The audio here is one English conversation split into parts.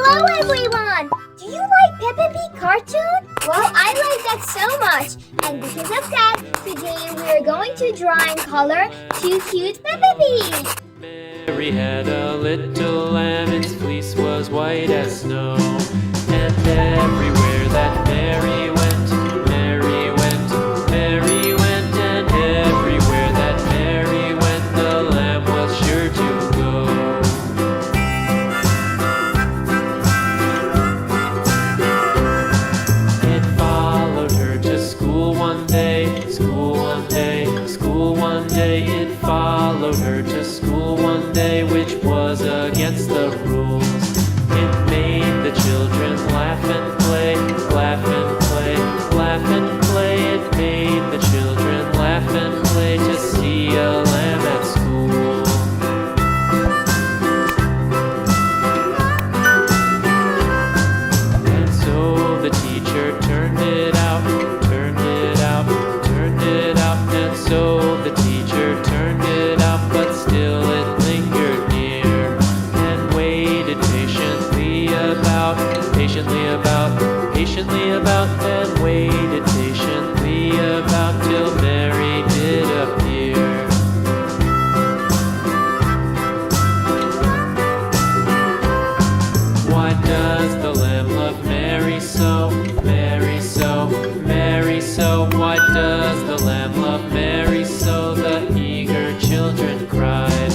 Hello everyone! Do you like Peppa Pig cartoon? Well, I like that so much. And because of that, today we are going to draw and color two cute Peppa Pigs. Mary had a little lamb, its fleece was white as snow. And everywhere that Mary went, Mary went, Mary went. And everywhere that Mary went, the lamb was sure to go. It followed her to school one day, school one day, school one day. It followed her to school one day, which was against the rules. It made the children laugh and play, laugh and play, laugh and play. It made the children laugh and play to see a lamb at school. And so the teacher turned it out, turned it out, turned it out. And so the teacher turned it out, but still it lingered near and waited patiently about, and waited patiently about till Mary did appear. Why does the lamb love Mary so, Mary so, Mary so? Why does the lamb love Mary so? The eager children cried.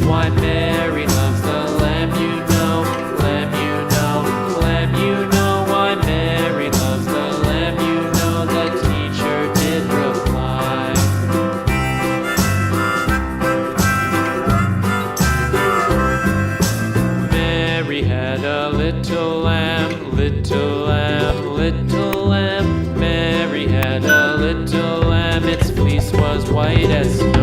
Why Mary loves the lamb, you know, lamb, you know, lamb, you know. Why Mary loves the lamb, you know, the teacher did reply. Mary had a little lamb, little lamb, little lamb. Mary had a little lamb, its fleece was white as snow.